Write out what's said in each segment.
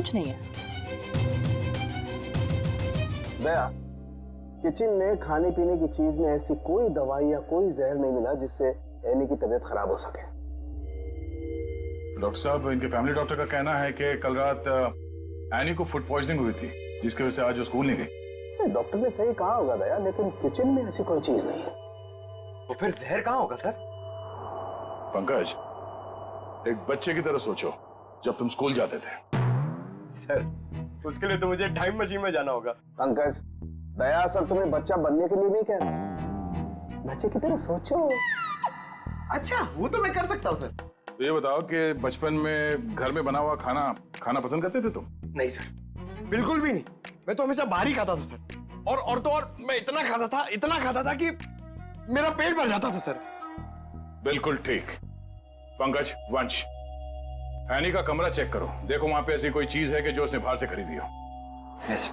कुछ नहीं है। दया, किचन में खाने पीने की चीज में ऐसी कोई दवाई या कोई जहर नहीं मिला जिससे एनी की तबीयत खराब हो सके। डॉक्टर साहब, इनके फैमिली डॉक्टर का कहना है कि कल रात एनी को फूड पॉइजनिंग हुई थी, जिसकी वजह से आज वो स्कूल नहीं गई। डॉक्टर ने सही कहा होगा दया, लेकिन किचन में ऐसी कोई चीज नहीं है। तो फिर जहर कहाँ होगा सर? पंकज, एक बच्चे की तरह सोचो, जब तुम स्कूल जाते थे। सर, उसके लिए तो मुझे टाइम मशीन में जाना होगा। पंकज, दया असल तुम्हें बच्चा बनने के लिए नहीं कह रहा, बच्चे की तरह सोचो। अच्छा, वो तो मैं कर सकता हूँ सर। तो ये बताओ कि बचपन में घर में बना हुआ खाना खाना पसंद करते थे तुम? नहीं सर, बिल्कुल भी नहीं। मैं तो हमेशा बाहर ही खाता था सर। और तो और मैं इतना खाता था कि मेरा पेट भर जाता था सर। बिल्कुल ठीक। पंकज, वंश, एनी का कमरा चेक करो, देखो वहां पे ऐसी कोई चीज है कि जो उसने बाहर से खरीदी हो। यस।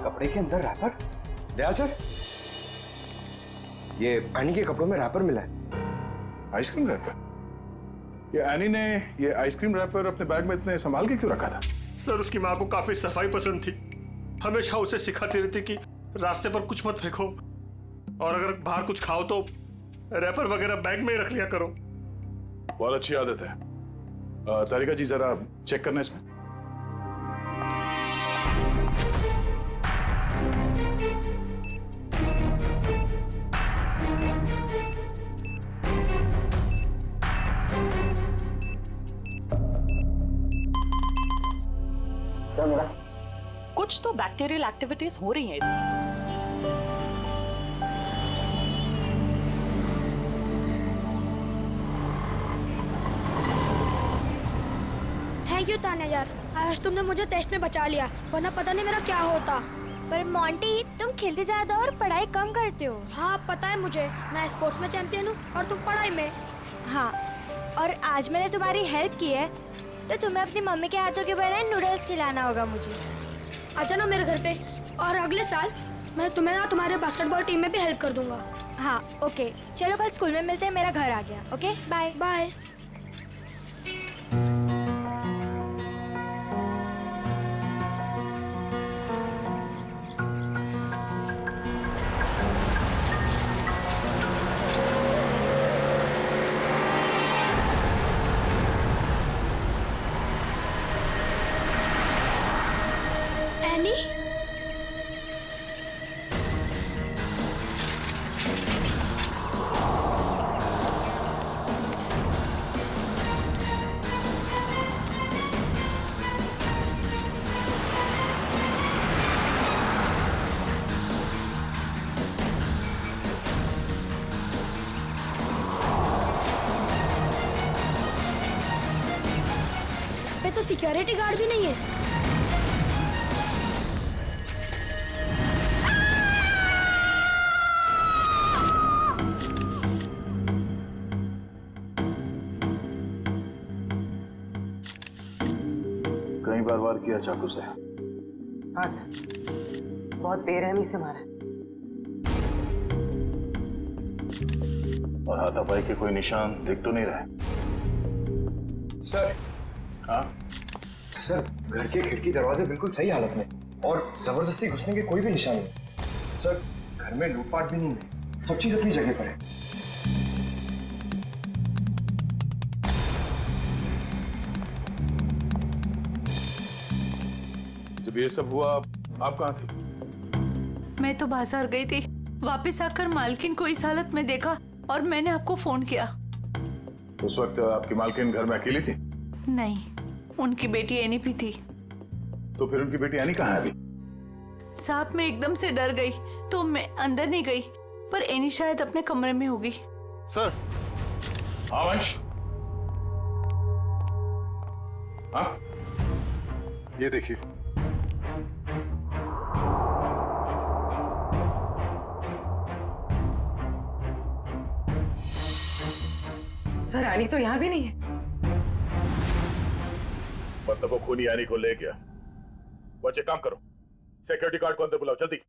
कपड़े के अंदर रैपर? दया सर, ये एनी के कपड़ों में रैपर मिला है। Ice cream wrapper? ये एनी ने ये आइसक्रीम रैपर अपने बैग में इतने संभाल के क्यों रखा था? सर, उसकी माँ को काफी सफाई पसंद थी। हमेशा उसे सिखाती रहती कि रास्ते पर कुछ मत फेंको, और अगर बाहर कुछ खाओ तो रैपर वगैरह बैग में ही रख लिया करो। बहुत अच्छी आदत है। तारिका जी, जरा चेक करना इसमें। क्या मिला? कुछ तो बैक्टीरियल एक्टिविटीज हो रही हैं। थैंक यू तान्या यार, आज तुमने मुझे टेस्ट में बचा लिया, वरना पता नहीं मेरा क्या होता। पर मोंटी, तुम खेलते ज्यादा और पढ़ाई कम करते हो। हाँ पता है मुझे, मैं स्पोर्ट्स में चैंपियन हूँ और तुम पढ़ाई में। हाँ, और आज मैंने तुम्हारी हेल्प की है, तो तुम्हें अपनी मम्मी के हाथों के बनाए नूडल्स खिलाना होगा मुझे। आ जाना मेरे घर पे, और अगले साल मैं तुम्हें ना तुम्हारे बास्केटबॉल टीम में भी हेल्प कर दूंगा। हाँ ओके, चलो कल स्कूल में मिलते हैं, मेरा घर आ गया। Okay bye bye. एनी, यहाँ पे तो सिक्योरिटी गार्ड भी नहीं है। कई बार किया चाकू से। हाँ सर, बहुत बेरहमी से मारा। और हाथापाई के कोई निशान दिख तो नहीं रहे? सर, हाँ? सर, घर के खिड़की दरवाजे बिल्कुल सही हालत में, और जबरदस्ती घुसने के कोई भी निशान नहीं। सर, घर में लूटपाट भी नहीं है, सब चीज अपनी जगह पर है। जब ये सब हुआ, आप कहाँ थे? मैं तो बाजार गई थी, वापस आकर मालकिन को इस हालत में देखा और मैंने आपको फोन किया। उस वक्त आपकी मालकिन घर में अकेली थी? नहीं, उनकी बेटी एनी भी थी। तो फिर उनकी बेटी एनी कहाँ है अभी? साहब मैं एकदम से डर गई तो मैं अंदर नहीं गई, पर एनी शायद अपने कमरे में होगी। सर। हाँ वंश, हाँ ये देखिए। सर, एनी तो यहाँ भी नहीं है। मतलब वो खूनी यानी को ले गया। बच्चे काम करो, सिक्योरिटी गार्ड को अंदर बुलाओ जल्दी।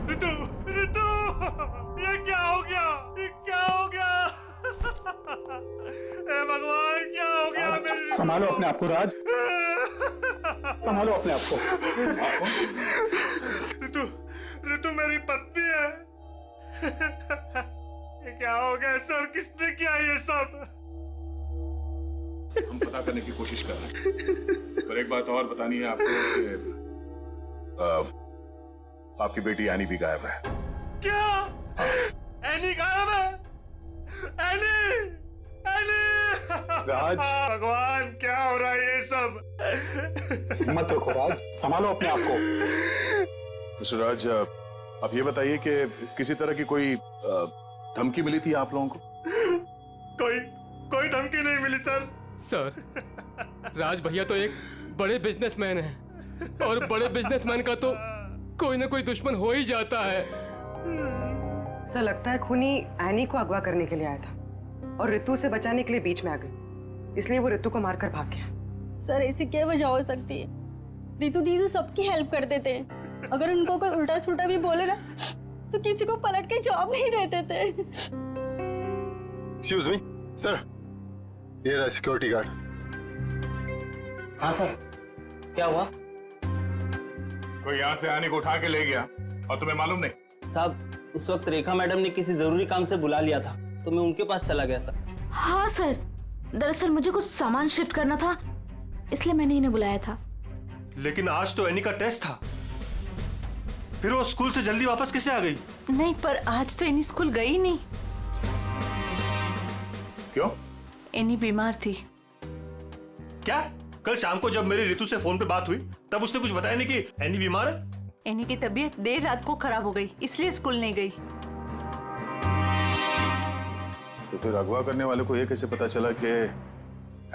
रितु, रितु, ये क्या हो गया? ये क्या हो गया? हे भगवान, क्या हो गया मेरी? संभालो अपने आप को राज, संभालो अपने आप को। रितु, रितु मेरी पत्नी है। ये क्या हो गया सर? किसने किया ये सब? हम पता करने की कोशिश कर रहे हैं, पर एक बात और बतानी है आपको कि आपकी बेटी एनी भी गायब है। क्या? एनी गायब है? Annie, Annie! राज! भगवान, क्या हो रहा है ये सब? मत रखो राज, संभालो अपने आप को। मिस्टर राज, आप ये बताइए कि किसी तरह की कोई धमकी मिली थी आप लोगों को? कोई धमकी नहीं मिली सर। सर, राज भैया तो एक बड़े बिजनेसमैन हैं और बड़े बिजनेसमैन का तो कोई ना कोई दुश्मन हो ही जाता है। सर लगता है खूनी एनी को अगवा करने के लिए आया था और रितु से बचाने के लिए बीच में आ गई, इसलिए वो रितु को मारकर भाग गया। सर ऐसी क्या वजह हो सकती है? रितु दीदी सबकी हेल्प कर देते हैं, अगर उनको कोई उल्टा सुल्टा भी बोले ना तो किसी को पलट के जॉब नहीं देते थे। एक्सक्यूज मी सर, ये रहा सिक्योरिटी गार्ड। हाँ सर, क्या हुआ? कोई यहाँ से एनी को उठा के ले गया और तुम्हें मालूम नहीं? साहब, उस वक्त रेखा मैडम ने किसी जरूरी काम से बुला लिया था तो मैं उनके पास चला गया सर। हाँ सर, दरअसल मुझे कुछ सामान शिफ्ट करना था, इसलिए मैंने इन्हें बुलाया था। लेकिन आज तो एनी का टेस्ट था, फिर वो स्कूल से जल्दी वापस कैसे आ गई? नहीं, पर आज तो एनी स्कूल गई नहीं। क्यों? एनी बीमार थी। क्या? कल शाम को जब मेरी रितु से फोन पे बात हुई तब उसने कुछ बताया नहीं कि एनी बीमार है? एनी की तबीयत देर रात को खराब हो गई, इसलिए स्कूल नहीं गई। तो फिर अगवा करने वाले को ये कैसे पता चला कि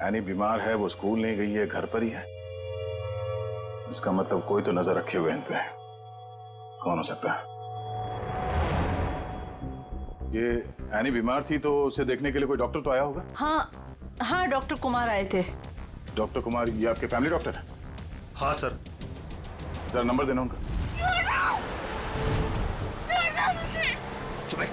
एनी बीमार है, वो स्कूल नहीं गई है, घर पर ही है? इसका मतलब कोई तो नजर रखे हुए इन पे। कौन हो सकता है? ये एनी बीमार थी तो उसे देखने के लिए कोई डॉक्टर तो आया होगा? हाँ, डॉक्टर कुमार आए थे। डॉक्टर कुमार, ये आपके फैमिली डॉक्टर है? हाँ सर। जरा नंबर देना उनका। चुप है।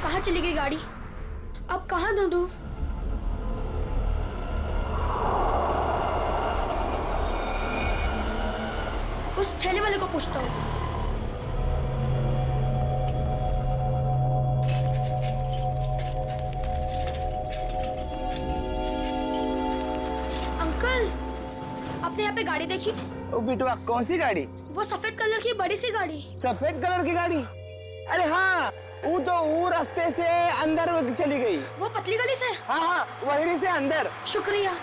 कहाँ चली गई गाड़ी? अब कहाँ ढूंढूं? उस ठेले वाले को पूछता हूँ। अंकल, आपने यहाँ पे गाड़ी देखी? ओ बिटवा, कौन सी गाड़ी? वो सफेद कलर की बड़ी सी गाड़ी। सफेद कलर की गाड़ी? अरे हाँ, वो रास्ते से अंदर चली गई। वो पतली गली से? हाँ, वहीं से अंदर। शुक्रिया।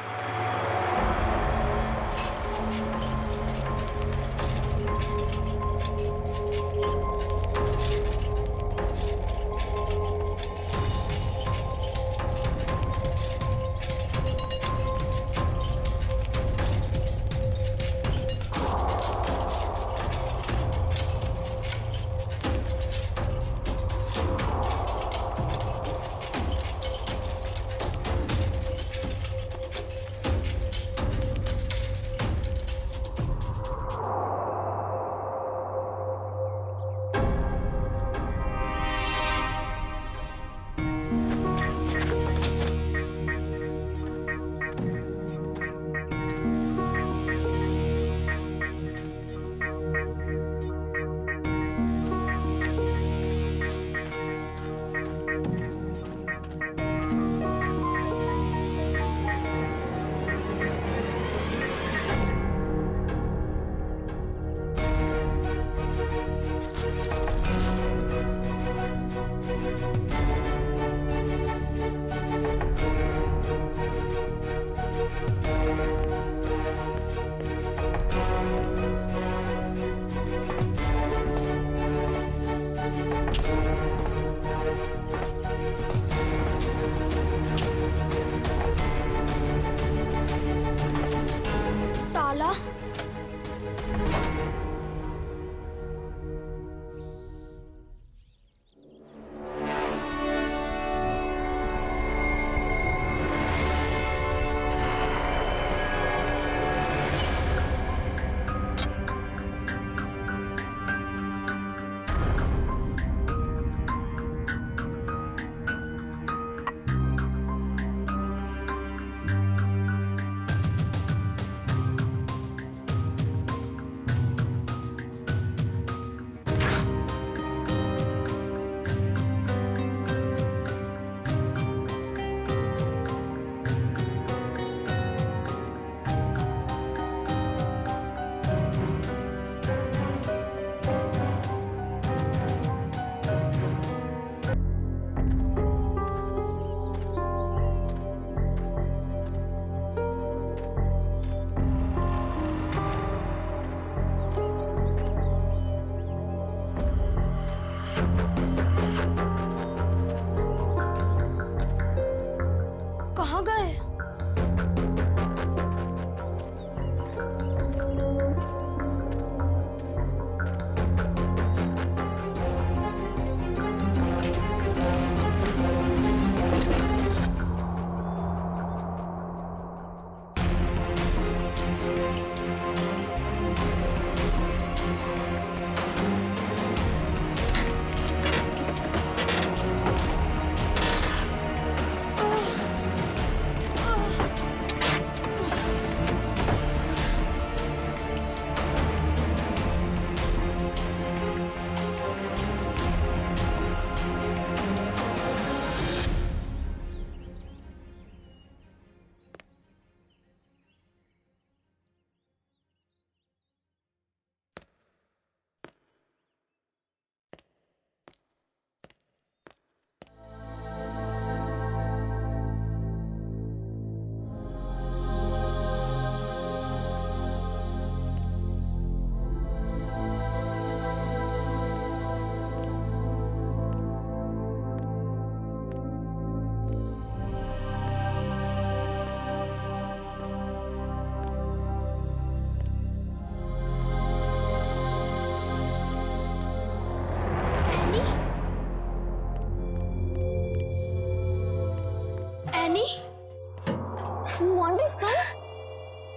मोंटी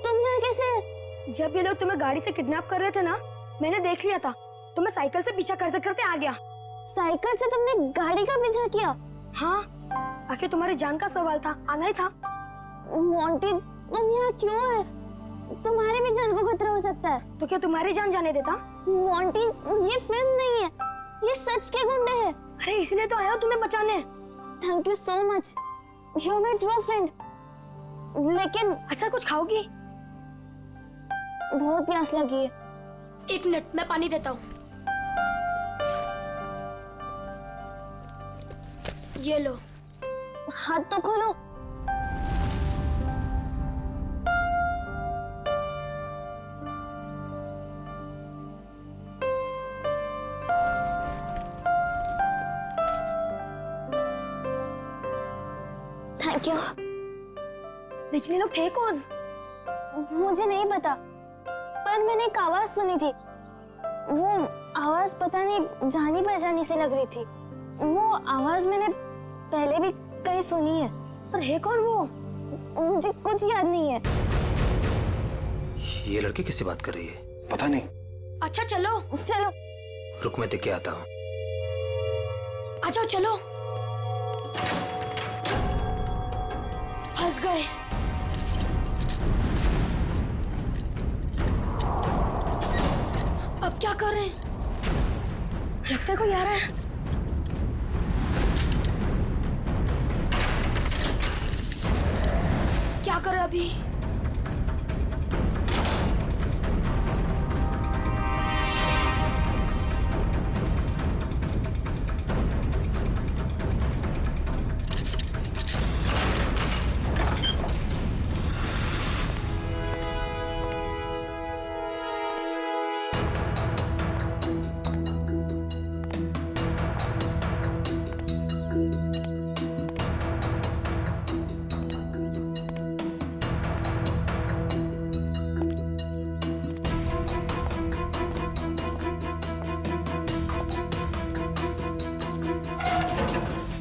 तुम यहाँ कैसे? जब ये लोग तुम्हें गाड़ी से किडनैप कर रहे थे ना, मैंने देख लिया था। तो मैं साइकिल से पीछा करते करते आ गया। साइकिल से तुमने गाड़ी का पीछा किया? हाँ, आखिर तुम्हारी जान का सवाल था, आना ही था। मोंटी तुम यहाँ क्यों है? तुम्हारी भी जान को खतरा हो सकता है। तो क्या तुम्हारी जान जाने देता? मोंटी ये फिल्म नहीं है, ये सच के गुंडे हैं। अरे इसलिए तो आया हूँ तुम्हें बचाने। Thank you so much, you are my true friend. लेकिन अच्छा कुछ खाओगी? बहुत प्यास लगी है। 1 मिनट, मैं पानी देता हूँ। ये लो। हाथ तो खोलो। Thank you. लेकिन ये लोग थे कौन? मुझे नहीं पता, पर मैंने एक आवाज सुनी थी। वो आवाज पता नहीं जानी पहचानी सी लग रही थी। वो आवाज मैंने पहले भी कहीं सुनी है, पर है कौन वो? मुझे कुछ याद नहीं है। ये लड़की किससे बात कर रही है? पता नहीं। अच्छा चलो। चलो। रुक मैं देख के आता हूँ। आ जाओ चलो। फंस गए। अब क्या कर रहे हैं? लगता है कोई आ रहा है। क्या करें अभी?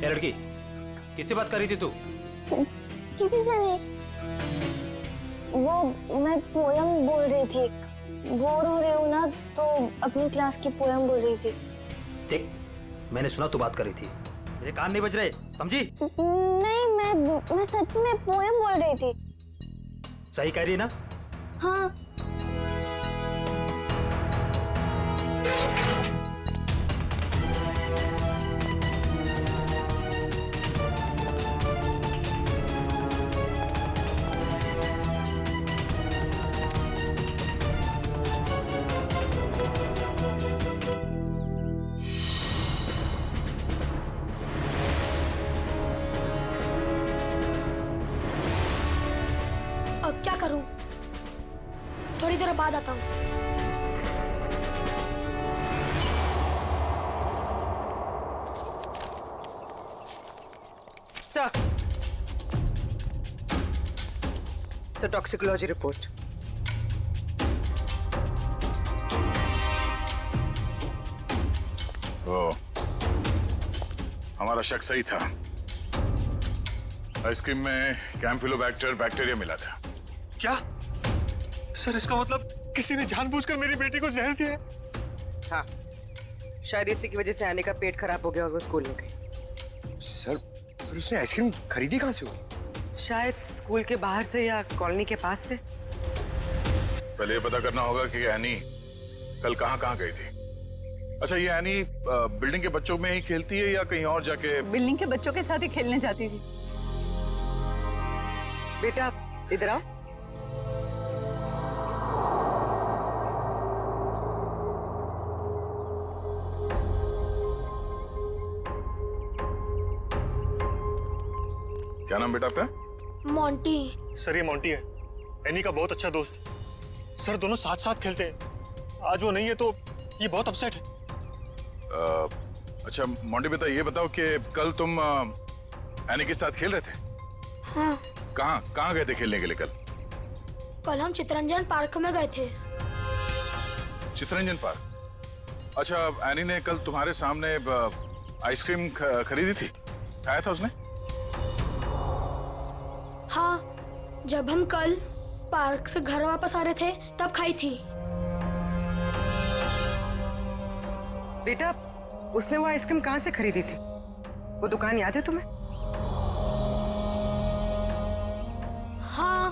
लड़की किससे बात कर रही थी तू? किसी से नहीं, वो मैं पोयम बोल रही थी। बोर हो रही हूँ ना, तो अपनी क्लास की पोयम बोल रही थी। ठीक, मैंने सुना तू बात कर रही थी, मेरे कान नहीं बज रहे, समझी? नहीं, मैं सच में पोयम बोल रही थी। सही कह रही है ना? हाँ। अब क्या करूं? थोड़ी देर बाद आता हूं। Sir toxicology report. ओ, हमारा शक सही था। आइसक्रीम में कैम्फिलोबैक्टर बैक्टीरिया मिला था। क्या? सर इसका मतलब किसी ने जानबूझकर मेरी बेटी को जहर दिया है? हाँ, शायद इसी की वजह से आने का पेट खराब हो गया और वो स्कूल में गई। सर, फिर उसने आइसक्रीम खरीदी कहाँ से होगी? शायद स्कूल के बाहर से या कॉलोनी के पास से। पहले ये पता करना होगा कि एनी कल कहाँ गई थी। अच्छा, ये एनी बिल्डिंग के बच्चों में ही खेलती है या कहीं और जाके? बिल्डिंग के बच्चों के साथ ही खेलने जाती थी। बेटा इधर आओ। क्या नाम बेटा आपका? मोंटी। सर ये मोंटी है, एनी का बहुत अच्छा दोस्त। सर दोनों साथ साथ खेलते हैं। आज वो नहीं है तो ये बहुत अपसेट है। अच्छा मोंटी बेटा, ये बताओ कि कल तुम एनी के साथ खेल रहे थे? हाँ। कहाँ गए थे खेलने के लिए कल? कल हम चितरंजन पार्क में गए थे। चितरंजन पार्क? अच्छा, एनी ने कल तुम्हारे सामने आइसक्रीम खरीदी थी, खाया था उसने? हाँ, जब हम कल पार्क से घर वापस आ रहे थे तब खाई थी। बेटा, उसने वो आइसक्रीम कहाँ से खरीदी थी? वो दुकान याद है तुम्हें? हाँ,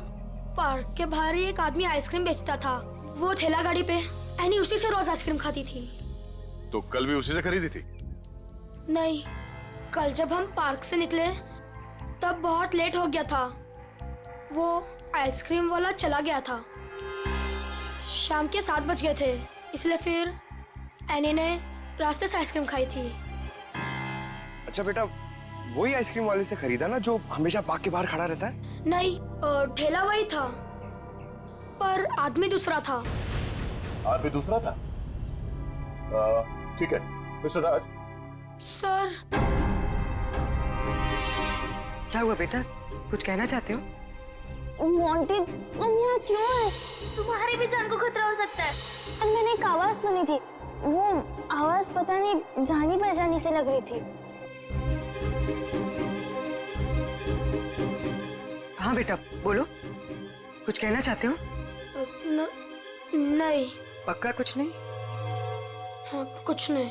पार्क के बाहर ही एक आदमी आइसक्रीम बेचता था। वो ठेला गाड़ी पे एनी उसी से रोज आइसक्रीम खाती थी। तो कल भी उसी से खरीदी थी? नहीं, कल जब हम पार्क से निकले तब बहुत लेट हो गया था। वो आइसक्रीम वाला चला गया था। शाम के 7 बज गए थे, इसलिए फिर एनी ने रास्ते से आइसक्रीम खाई थी। अच्छा बेटा, वही आइसक्रीम वाले से खरीदा ना जो हमेशा पार्क के बाहर खड़ा रहता है? नहीं, ठेला वही था पर आदमी दूसरा था। आदमी दूसरा था? ठीक है मिस्टर राज। सर। क्या हुआ बेटा, कुछ कहना चाहते हो? मोंटी, तुम यहाँ क्यों है? तुम्हारी भी जान को खतरा हो सकता है। और मैंने एक आवाज सुनी थी। वो आवाज पता नहीं जानी पहचानी से लग रही थी। हाँ बेटा, बोलो, कुछ कहना चाहते हो? नहीं। पक्का कुछ नहीं? हाँ, कुछ नहीं।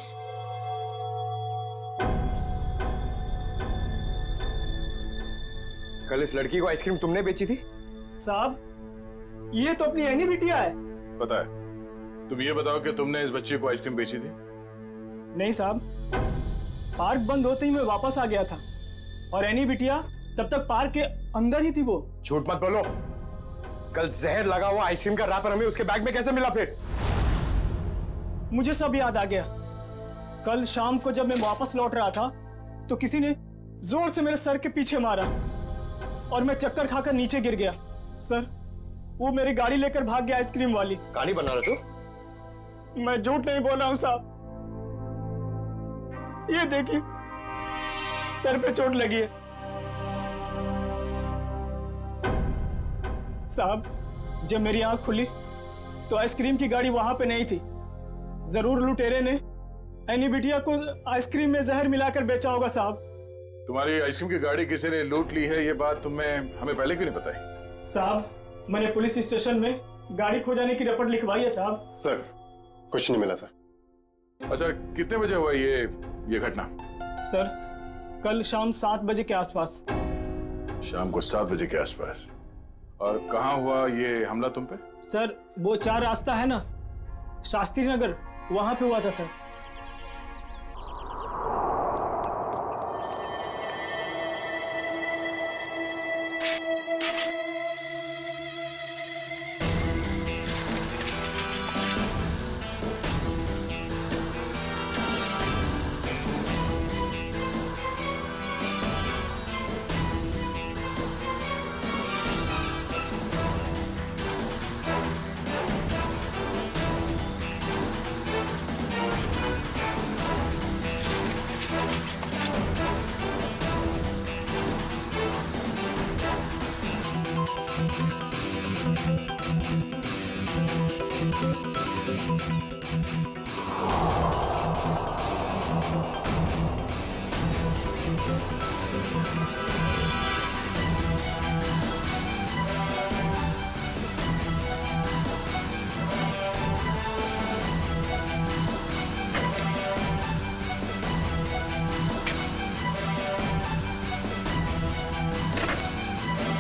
कल इस लड़की को आइसक्रीम तुमने बेची थी? साहब, ये तो अपनी एनी बिटिया है। पता है। तुम ये बताओ कि तुमने इस बच्चे को आइसक्रीम बेची थी? नहीं साहब, पार्क बंद होते ही मैं वापस आ गया था और एनी बिटिया तब तक पार्क के अंदर ही थी। वो झूठ मत बोलो। कल जहर लगा हुआ आइसक्रीम का रैपर हमें उसके बैग में कैसे मिला? फिर मुझे सब याद आ गया। कल शाम को जब मैं वापस लौट रहा था तो किसी ने जोर से मेरे सर के पीछे मारा और मैं चक्कर खाकर नीचे गिर गया। सर, वो मेरी गाड़ी लेकर भाग गया आइसक्रीम वाली। कहानी बना रहे तू? मैं झूठ नहीं बोल रहा हूं साहब। ये देखिए, सर पे चोट लगी है। साहब, जब मेरी आंख खुली तो आइसक्रीम की गाड़ी वहां पे नहीं थी। जरूर लुटेरे ने एनी बिटिया को आइसक्रीम में जहर मिलाकर बेचा होगा साहब। तुम्हारी आइसक्रीम की गाड़ी किसी ने लूट ली है, ये बात तुम्हें हमें पहले क्यों नहीं बताई? साहब, मैंने पुलिस स्टेशन में गाड़ी खो जाने की रिपोर्ट लिखवाई है साहब। सर, कुछ नहीं मिला सर। अच्छा, कितने बजे हुआ ये घटना? सर, कल शाम 7 बजे के आसपास। शाम को 7 बजे के आसपास। और कहाँ हुआ ये हमला तुम पे? सर, वो 4 रास्ता है ना, शास्त्री नगर, वहां पे हुआ था सर।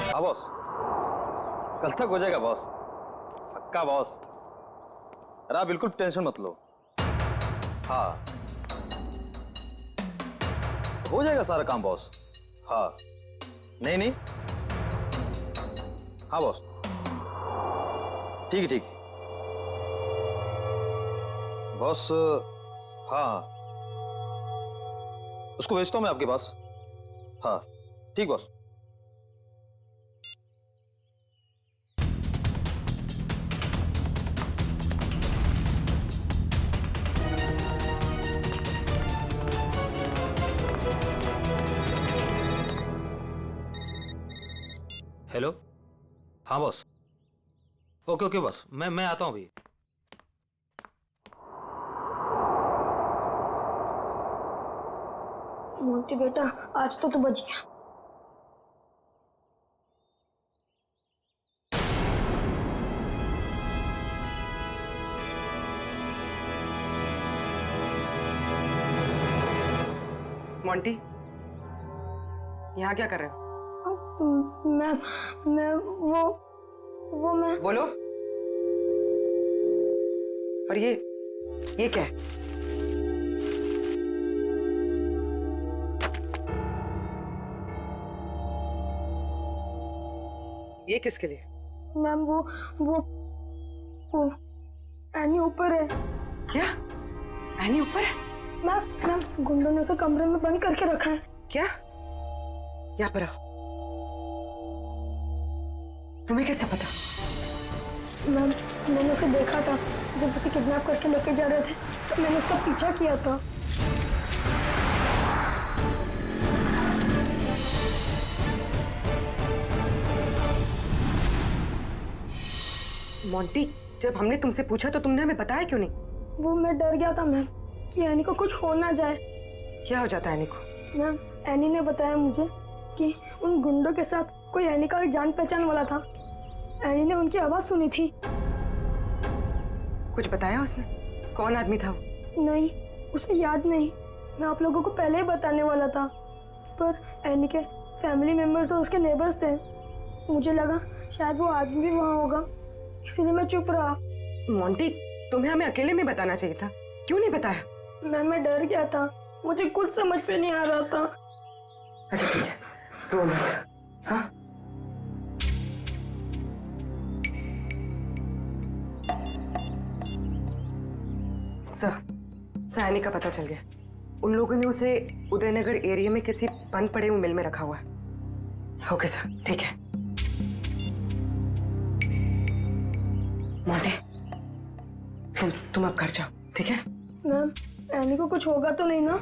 हाँ बॉस, कल तक हो जाएगा बॉस, पक्का बॉस। अरे आप बिल्कुल टेंशन मत लो। हाँ, हो जाएगा सारा काम बॉस। हाँ, नहीं नहीं, हाँ बॉस, ठीक है ठीक है बॉस। हाँ, उसको भेजता हूँ मैं आपके पास। हाँ ठीक बॉस। हेलो, हाँ बॉस। ओके ओके बॉस, मैं आता हूँ अभी। मोंटी बेटा, आज तो तू बच गया। मोंटी, यहाँ क्या कर रहे हो? मैं वो मैं बोलो। और ये क्या है? ये किसके लिए? मैम वो एनी ऊपर है। क्या? एनी ऊपर है? मैम गुंडों ने उसे कमरे में बंद करके रखा है। क्या? यहाँ पर आओ। तुम्हें कैसे पता? मैम मैंने उसे देखा था जब उसे किडनैप करके लेके जा रहे थे, तो मैंने उसका पीछा किया था। मोंटी, जब हमने तुमसे पूछा तो तुमने हमें बताया क्यों नहीं? वो मैं डर गया था मैम कि एनी को कुछ हो ना जाए। क्या हो जाता है एनी को? मैम एनी ने बताया मुझे कि उन गुंडों के साथ कोई एनी का जान पहचान वाला था। एनी ने उनकी आवाज सुनी थी। कुछ बताया उसने? कौन आदमी था वो? नहीं, उसे याद नहीं। मैं आप लोगों को पहले ही बताने वाला था, पर एनी के फैमिली मेंबर्स और उसके नेबर्स थे। मुझे लगा शायद वो आदमी भी वहाँ होगा, इसलिए मैं चुप रहा। मोंटी, तुम्हें हमें अकेले में बताना चाहिए था, क्यों नहीं बताया? मैं डर गया था, मुझे कुछ समझ में नहीं आ रहा था। अच्छा ठीक है, रो मत। हाँ? सर, एनी का पता चल गया। उन लोगों ने उसे उदयनगर एरिया में किसी बंद पड़े हुए मिल में रखा हुआ है। ओके सर, ठीक है। मोंटी, तुम अब घर जाओ, ठीक है? मैम एनी को कुछ होगा तो नहीं ना?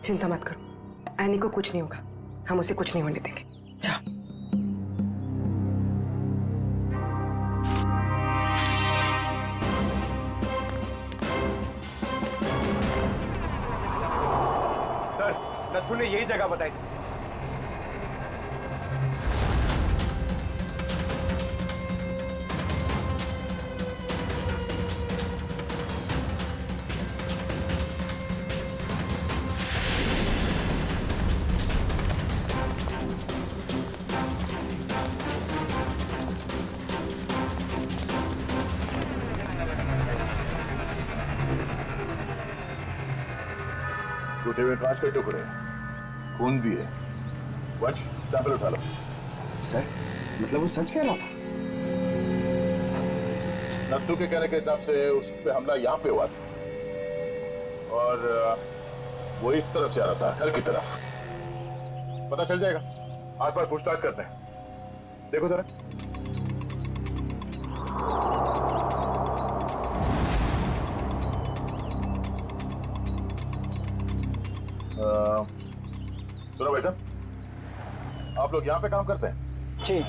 चिंता मत करो, एनी को कुछ नहीं होगा। हम उसे कुछ नहीं होने देंगे। जाओ। सर, नथु ने यही जगह बताई। टूटे हुए कांच के टुकड़े, खून भी है। वंश, सैंपल उठा लो। सर, मतलब वो सच कह रहा था? नत्थू के कहने के हिसाब से उस पे हमला यहाँ पे हुआ था और वो इस तरफ जा रहा था, घर की तरफ। पता चल जाएगा, आसपास पूछताछ करते हैं। देखो जरा। सुनो भाई साहब, आप लोग यहाँ पे काम करते हैं? जी।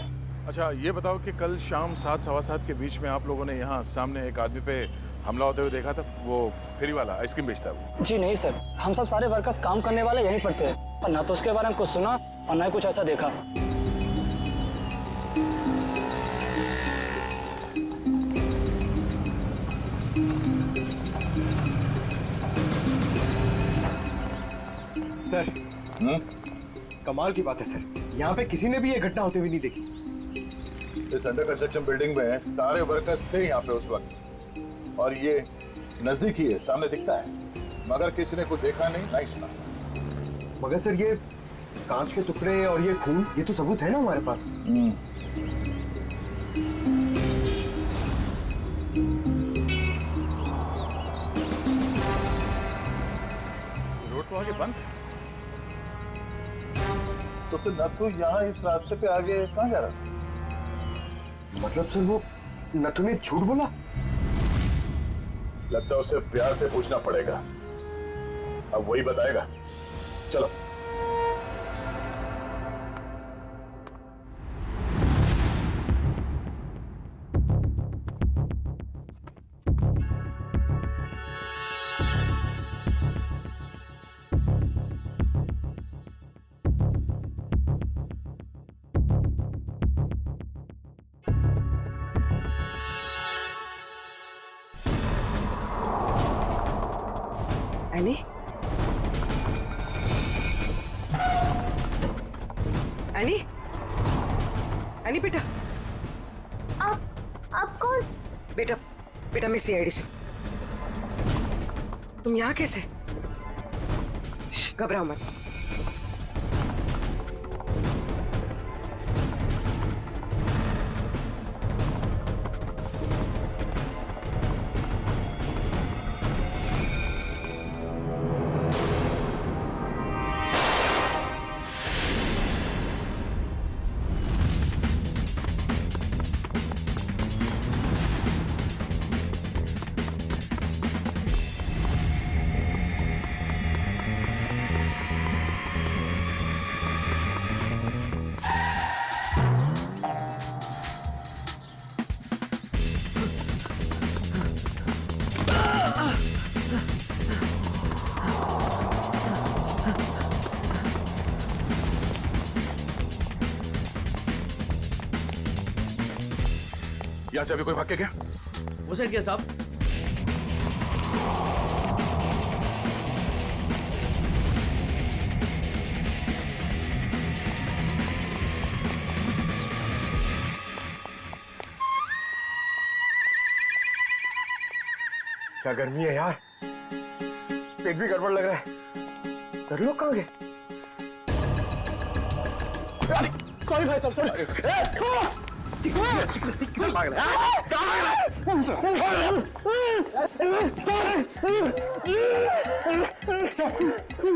अच्छा, ये बताओ कि कल शाम 7 सवा 7 के बीच में आप लोगों ने यहाँ सामने एक आदमी पे हमला होते हुए देखा था? वो फेरी वाला, आइसक्रीम बेचता है वो। जी नहीं सर, हम सब सारे वर्कर्स काम करने वाले यहीं पर थे, और ना तो उसके बारे में कुछ सुना और ना ही कुछ ऐसा देखा। सर, कमाल की बात है सर, यहाँ पे किसी ने भी ये घटना होते हुए नहीं देखी। इस अंडर कंस्ट्रक्शन बिल्डिंग में सारे वर्कर्स थे यहाँ पे उस वक्त, और ये नजदीक ही है, सामने दिखता है, मगर किसी ने कुछ देखा नहीं, नहीं सुना। मगर सर, ये कांच के टुकड़े और ये खून, ये तो सबूत है ना हमारे पास। रोड तो आगे बंद, तो फिर नथु यहाँ इस रास्ते पे आगे कहाँ जा रहा था? मतलब सर, वो नथु ने झूठ बोला? लगता है उसे प्यार से पूछना पड़ेगा, अब वही बताएगा। चलो। एनी, एनी, एनी बेटा। आप कौन? बेटा बेटा मैं सीआईडी से। तुम यहाँ कैसे? घबराओ मत। यहाँ से अभी कोई भाग के गया? वो साइड क्या साहब? क्या गर्मी है यार, पेट भी गड़बड़ लग रहा है। कर लोग कहाँ गए? सॉरी भाई साहब, सॉरी।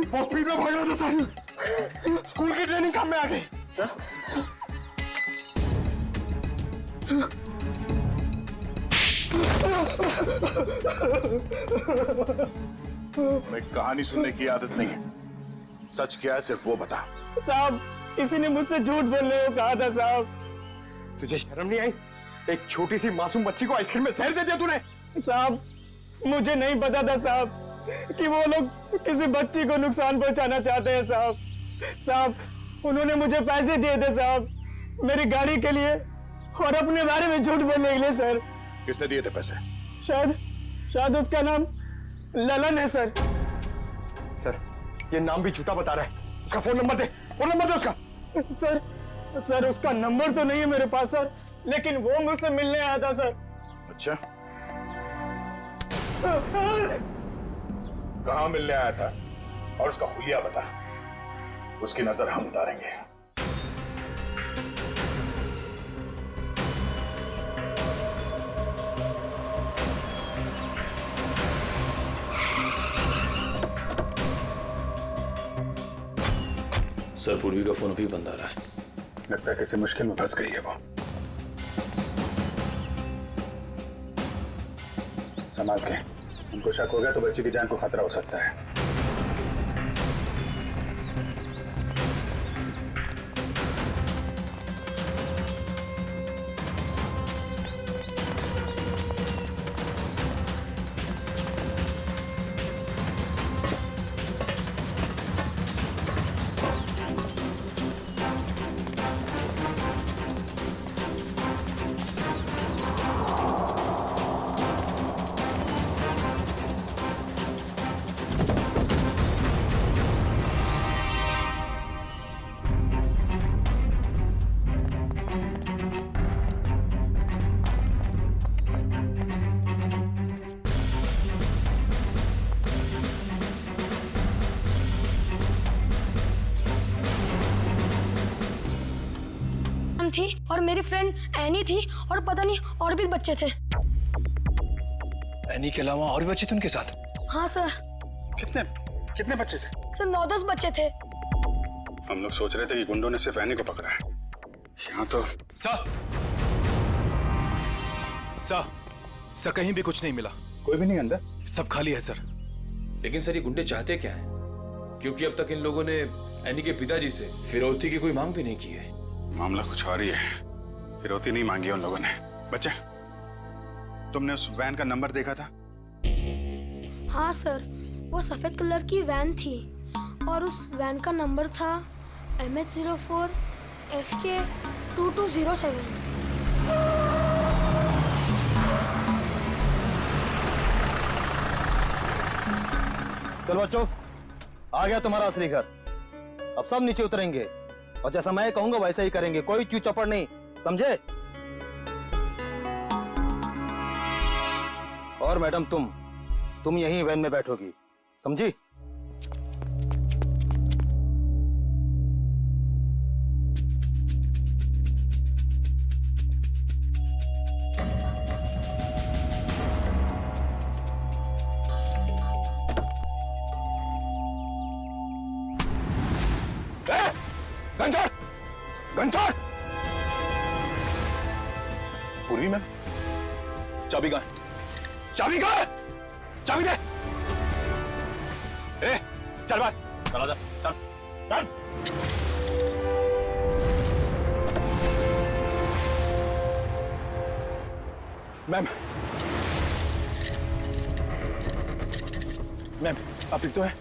बहुत स्पीड में भाग रहा था सर। स्कूल की ट्रेनिंग काम में आ गई। मैं कहानी सुनने की आदत नहीं है, सच क्या है सिर्फ वो बता। साहब किसी ने मुझसे झूठ बोलने को कहा था साहब। तुझे शर्म नहीं आई? एक छोटी सी मासूम बच्ची को आइसक्रीम में जहर दे दिया तूने। साहब मुझे नहीं पता था साहब कि वो लोग किसी बच्ची को नुकसान पहुंचाना चाहते हैं साहब। साहब उन्होंने मुझे पैसे दिए थे साहब, मेरी गाड़ी के लिए और अपने बारे में झूठ बोलने के लिए सर। किसने दिए थे पैसे? शायद उसका नाम ललन है सर। सर ये नाम भी झूठा बता रहा है। उसका फोन नंबर दे, फोन नंबर दे उसका। सर उसका नंबर तो नहीं है मेरे पास सर, लेकिन वो मुझसे मिलने आया था सर। अच्छा, कहाँ मिलने आया था और उसका हुलिया बता, उसकी नजर हम उतारेंगे। सर पूर्वी का फोन अभी बंद आ रहा है। लगता है किसी मुश्किल में फंस गई है वो। संभाल के, उनको शक हो गया तो बच्ची की जान को खतरा हो सकता है। थी और मेरी फ्रेंड एनी थी और पता नहीं और भी बच्चे थे। एनी के अलावा और भी बच्चे थे उनके साथ? हाँ सर। कितने बच्चे थे? सर 9-10 बच्चे थे। हम लोग सोच रहे थे कि गुंडों ने सिर्फ एनी को पकड़ा है। यहाँ तो सर कहीं भी कुछ नहीं मिला। कोई भी नहीं अंदर? सब खाली है सर। लेकिन सर ये गुंडे चाहते क्या है? क्योंकि अब तक इन लोगों ने एनी के पिताजी से फिरौती की कोई मांग भी नहीं की है। मामला कुछ और ही है। फिरौती नहीं मांगी उन लोगों ने। बच्चे, तुमने उस वैन का नंबर देखा था? हाँ सर, वो सफेद कलर की वैन थी और उस वैन का नंबर था MH04 FK 2207। चलो बच्चों, आ गया तुम्हारा असली घर। अब सब नीचे उतरेंगे और जैसा मैं कहूंगा वैसा ही करेंगे, कोई चू चपड़ नहीं, समझे? और मैडम तुम यहीं वैन में बैठोगी, समझी? घंटा पूर्वी मैम, चाबी कहाँ? चाबी कहाँ? चाबी दे। ए, चल बाहर, चला जा, चल, चल। मैम, मैम, आप ठीक तो है?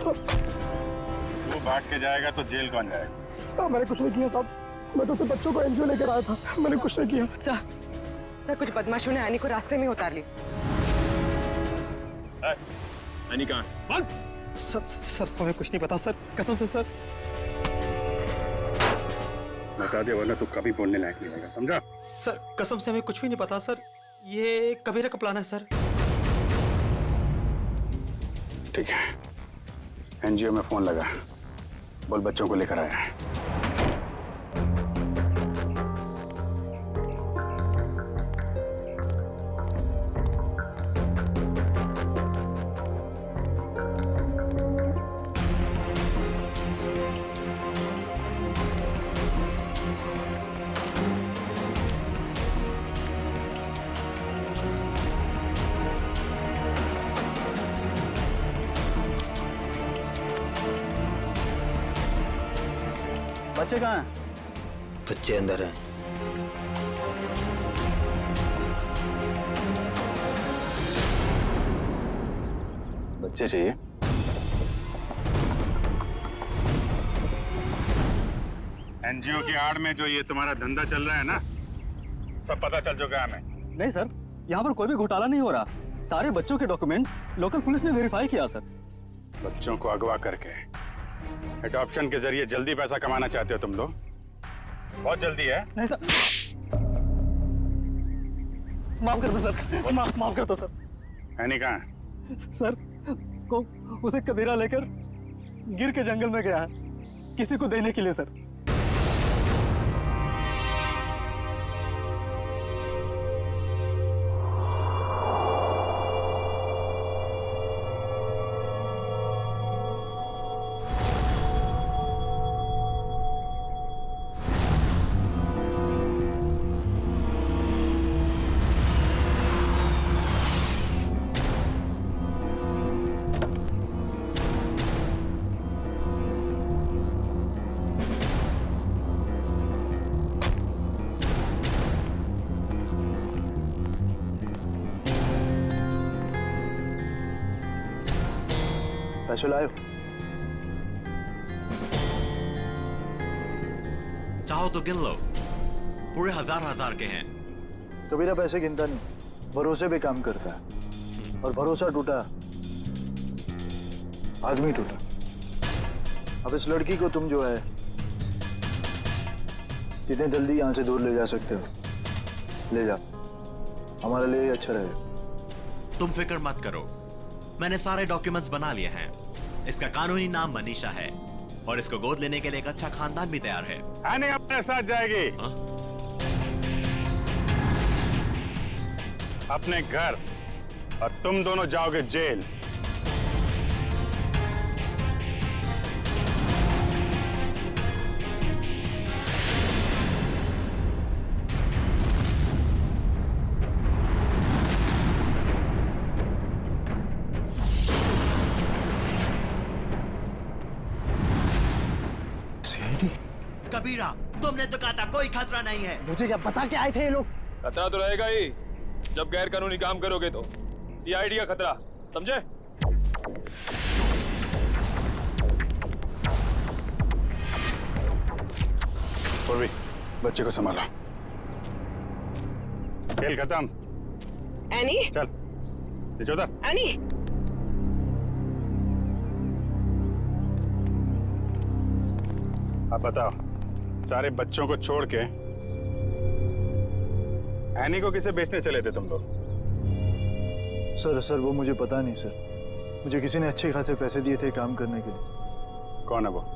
तू भाग के जाएगा तो जेल कौन जाएगा? साहब मैंने कुछ नहीं किया साहब, मैं तो सिर्फ बच्चों को एनजीओ लेकर आया था, मैंने कुछ नहीं किया। सर कुछ बदमाशों ने एनी को रास्ते में उतार ली। एनी कहाँ है? सर हमें कुछ नहीं पता सर, कसम से सर। बता दे वरना तू कभी बोलने लायक नहीं होगा, समझा? सर कसम से हमें कुछ भी नहीं पता सर, ये कबीरा का प्लान है सर। ठीक है, एनजीओ में फोन लगा, बोल बच्चों को लेकर आया है। बच्चे कहाँ हैं? बच्चे अंदर हैं। बच्चे चाहिए? एनजीओ की आड़ में जो ये तुम्हारा धंधा चल रहा है ना, सब पता चल चुका है हमें। नहीं सर, यहाँ पर कोई भी घोटाला नहीं हो रहा, सारे बच्चों के डॉक्यूमेंट लोकल पुलिस ने वेरीफाई किया सर। बच्चों को अगवा करके एडॉप्शन के जरिए जल्दी पैसा कमाना चाहते हो तुम लोग? बहुत जल्दी है। नहीं सर, माफ कर दो सर, माफ कर दो सर। एनी कहाँ है? सर को उसे कबीरा लेकर गिर के जंगल में गया है, किसी को देने के लिए सर। पैसे लाए? चाहो तो गिन लो, पूरे हजार के हैं। कबीरा पैसे गिनता नहीं, भरोसे पे काम करता है, और भरोसा टूटा आदमी टूटा। अब इस लड़की को तुम जो है जितने जल्दी यहाँ से दूर ले जा सकते हो ले जा, हमारे लिए अच्छा रहेगा। तुम फिक्र मत करो, मैंने सारे डॉक्यूमेंट्स बना लिए हैं। इसका कानूनी नाम मनीषा है और इसको गोद लेने के लिए एक अच्छा खानदान भी तैयार है। आने अपने साथ जाएगी। अपने घर, और तुम दोनों जाओगे जेल। कबीरा, तुमने तो कहा था कोई खतरा नहीं है। मुझे क्या पता क्या आए थे ये लोग? खतरा तो रहेगा ही जब गैर कानूनी काम करोगे तो। सीआईडी का खतरा, समझे? पूर्वी, बच्चे को संभालो। खेल खत्म। एनी, चल, उधर। एनी। अब बताओ, सारे बच्चों को छोड़ के एनी को किसे बेचने चले थे तुम लोग? सर वो मुझे पता नहीं सर। मुझे किसी ने अच्छे खासे पैसे दिए थे काम करने के लिए। कौन है वो?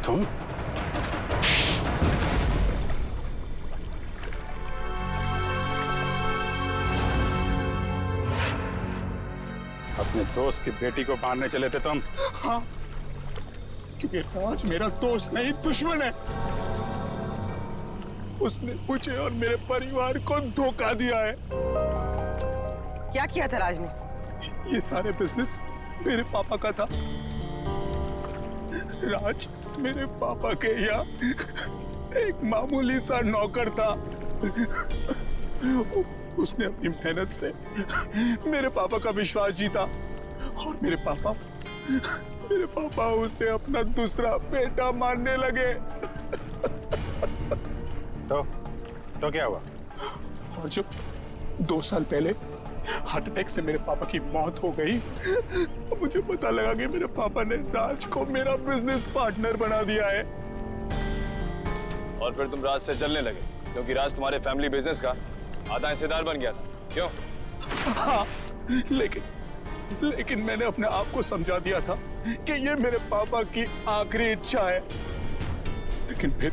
तुम? अपने दोस्त की बेटी को मारने चले थे तुम? हाँ, क्योंकि राज मेरा दोस्त नहीं दुश्मन है। उसने मुझे और मेरे परिवार को धोखा दिया है। क्या किया था राज ने? ये सारे बिजनेस मेरे पापा का था। राज मेरे पापा के यहाँ एक मामूली सा नौकर था। उसने अपनी मेहनत से मेरे पापा का विश्वास जीता और मेरे पापा उसे अपना दूसरा बेटा मानने लगे। तो क्या हुआ? और जब 2 साल पहले हार्ट अटैक से मेरे पापा की मौत हो गई, मुझे पता लगा कि मेरे पापा ने राज को मेरा बिजनेस पार्टनर बना दिया है। और फिर तुम राज से चलने लगे क्योंकि राज तुम्हारे फैमिली बिजनेस का आधा हिस्सेदार बन गया था, क्यों? हाँ, लेकिन मैंने अपने आप को समझा दिया था कि ये मेरे पापा की आखिरी इच्छा है। लेकिन फिर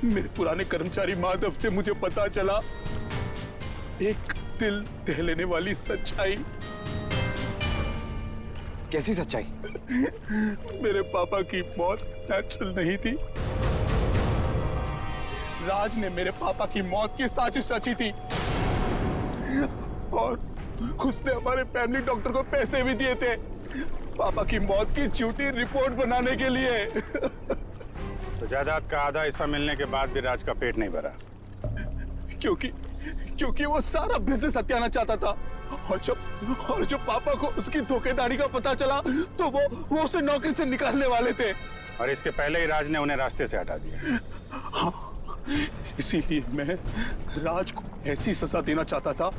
मेरे पुराने कर्मचारी माधव से मुझे पता चला एक दिल दहलाने वाली सच्चाई। कैसी सच्चाई? मेरे पापा की मौत नेचुरल नहीं थी। राज ने मेरे पापा की मौत की साजिश रची थी और उसने हमारे फैमिली डॉक्टर को पैसे भी दिए थे पापा की मौत की झूठी रिपोर्ट बनाने के लिए। तो जायदाद का आधा हिस्सा मिलने के बाद भी राज का पेट नहीं भरा? क्योंकि वो सारा बिजनेस हत्याना चाहता था और जब पापा को उसकी धोखेधारी का पता चला तो वो उसे नौकरी से निकालने वाले थे। और इसके पहले ही राज ने उन्हें रास्ते से हटा दिया। हाँ, इसीलिए मैं राज को ऐसी सजा देना चाहता था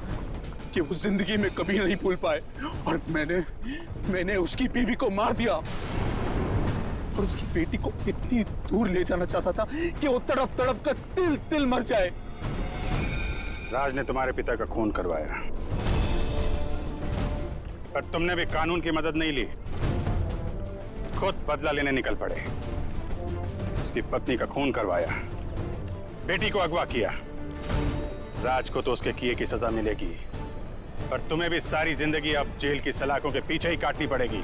कि वो जिंदगी में कभी नहीं भूल पाए। और मैंने उसकी बीवी को मार दिया और उसकी बेटी को इतनी दूर ले जाना चाहता था कि वो तड़प तड़प कर तिल तिल मर जाए। राज ने तुम्हारे पिता का खून करवाया, पर तुमने भी कानून की मदद नहीं ली, खुद बदला लेने निकल पड़े। उसकी पत्नी का खून करवाया, बेटी को अगवा किया। राज को तो उसके किए की सजा मिलेगी, पर तुम्हें भी सारी जिंदगी अब जेल की सलाखों के पीछे ही काटनी पड़ेगी।